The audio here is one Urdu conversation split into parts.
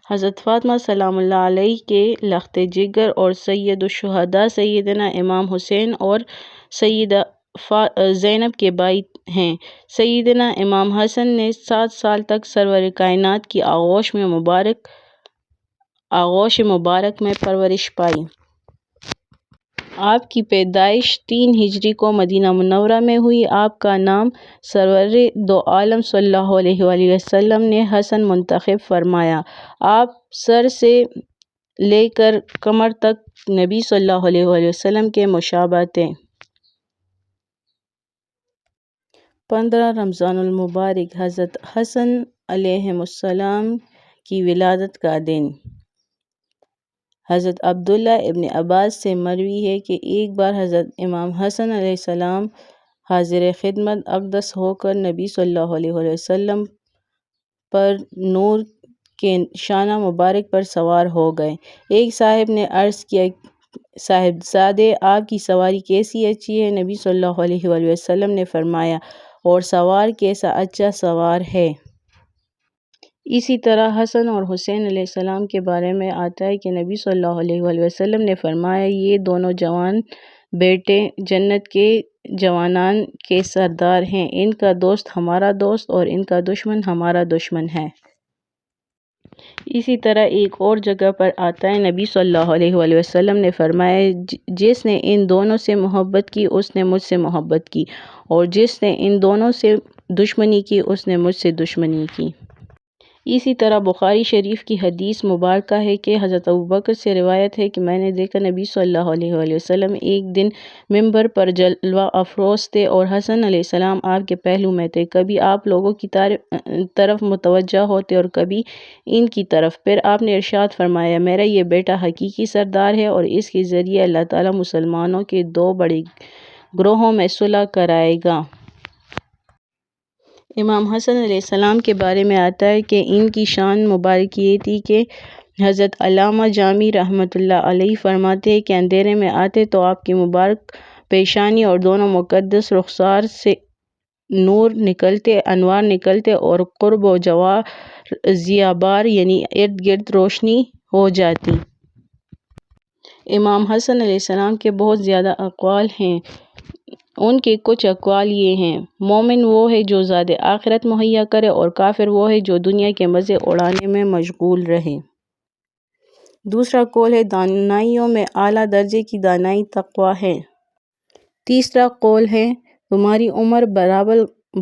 حضرت فاطمہ سلام اللہ علیہ کے لخت جگر اور سید الشہداء سیدنا امام حسین اور سیدہ زینب کے بھائی ہیں۔ سیدنا امام حسن نے 7 سال تک سرور کائنات کی آغوش مبارک میں پرورش پائی۔ آپ کی پیدائش 3 ہجری کو مدینہ منورہ میں ہوئی۔ آپ کا نام سرور دو عالم صلی اللہ علیہ وآلہ وسلم نے حسن منتخب فرمایا۔ آپ سر سے لے کر کمر تک نبی صلی اللہ علیہ وآلہ وسلم کے مشابہ تھے۔ 15 رمضان المبارک حضرت حسن علیہ السلام کی ولادت کا دن۔ حضرت عبداللہ ابن عباس سے مروی ہے کہ ایک بار حضرت امام حسن علیہ السلام حاضر خدمت اقدس ہو کر نبی صلی اللہ علیہ وآلہ وسلم پر نور کے شانہ مبارک پر سوار ہو گئے۔ ایک صاحب نے عرض کیا، صاحبزادے آپ کی سواری کیسی اچھی ہے؟ نبی صلی اللہ علیہ وآلہ وسلم نے فرمایا، اور سوار کیسا اچھا سوار ہے۔ اسی طرح حسن اور حسین علیہ السلام کے بارے میں آتا ہے کہ نبی صلی اللہ علیہ وآلہ وسلم نے فرمایا، یہ دونوں جوان بیٹے جنت کے جوانان کے سردار ہیں، ان کا دوست ہمارا دوست اور ان کا دشمن ہمارا دشمن ہے۔ اسی طرح ایک اور جگہ پر آتا ہے، نبی صلی اللہ علیہ وآلہ وسلم نے فرمایا، جس نے ان دونوں سے محبت کی اس نے مجھ سے محبت کی، اور جس نے ان دونوں سے دشمنی کی اس نے مجھ سے دشمنی کی۔ اسی طرح بخاری شریف کی حدیث مبارکہ ہے کہ حضرت ابوبکر سے روایت ہے کہ میں نے دیکھا نبی صلی اللہ علیہ وآلہ وسلم ایک دن ممبر پر جلوہ افروز تھے اور حسن علیہ السلام آپ کے پہلو میں تھے۔ کبھی آپ لوگوں کی طرف متوجہ ہوتے اور کبھی ان کی طرف۔ پھر آپ نے ارشاد فرمایا، میرا یہ بیٹا حقیقی سردار ہے اور اس کے ذریعے اللہ تعالیٰ مسلمانوں کے 2 بڑے گروہوں میں صلح کرائے گا۔ امام حسن علیہ السلام کے بارے میں آتا ہے کہ ان کی شان مبارک یہ تھی کہ حضرت علامہ جامی رحمۃ اللہ علیہ فرماتے ہیں کہ اندھیرے میں آتے تو آپ کی مبارک پیشانی اور دونوں مقدس رخسار سے نور نکلتے، انوار نکلتے اور قرب و جوار ضیابار یعنی ارد گرد روشنی ہو جاتی۔ امام حسن علیہ السلام کے بہت زیادہ اقوال ہیں۔ ان کے کچھ اقوال یہ ہیں، مومن وہ ہے جو زاد آخرت مہیا کرے اور کافر وہ ہے جو دنیا کے مزے اڑانے میں مشغول رہے۔ دوسرا قول ہے، دانائیوں میں اعلیٰ درجے کی دانائی تقویٰ ہے۔ تیسرا قول ہے، تمہاری عمر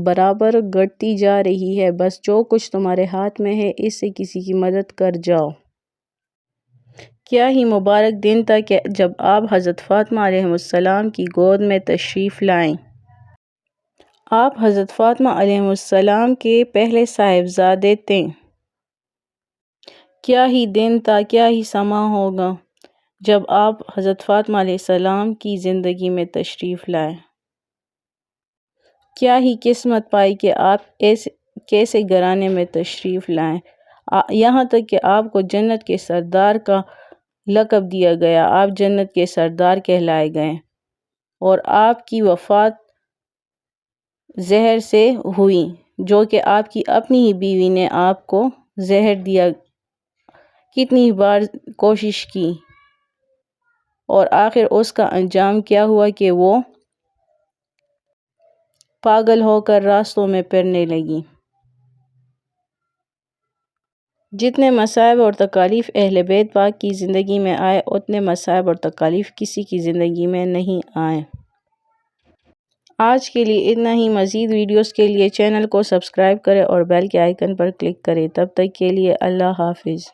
برابر گھٹتی جا رہی ہے، بس جو کچھ تمہارے ہاتھ میں ہے اس سے کسی کی مدد کر جاؤ۔ کیا ہی مبارک دن تھا کہ جب آپ حضرت فاطمہ علیہ السلام کی گود میں تشریف لائے۔ آپ حضرت فاطمہ علیہ السلام کے پہلے صاحبزادے تھے۔ کیا ہی دن تھا، کیا ہی سماں ہوگا جب آپ حضرت فاطمہ علیہ السلام کی زندگی میں تشریف لائے۔ کیا ہی قسمت پائی کہ آپ کیسے گھرانے میں تشریف لائے، یہاں تک کہ آپ کو جنت کے سردار کا لقب دیا گیا، آپ جنت کے سردار کہلائے گئے، اور آپ کی وفات زہر سے ہوئی، جو کہ آپ کی اپنی ہی بیوی نے آپ کو زہر دیا۔ کتنی ہی بار کوشش کی اور آخر اس کا انجام کیا ہوا کہ وہ پاگل ہو کر راستوں میں پھرنے لگی۔ جتنے مصائب اور تکالیف اہل بیت پاک کی زندگی میں آئے، اتنے مصائب اور تکالیف کسی کی زندگی میں نہیں آئے۔ آج کے لیے اتنا ہی۔ مزید ویڈیوز کے لیے چینل کو سبسکرائب کریں اور بیل کے آئیکن پر کلک کریں۔ تب تک کے لیے اللہ حافظ۔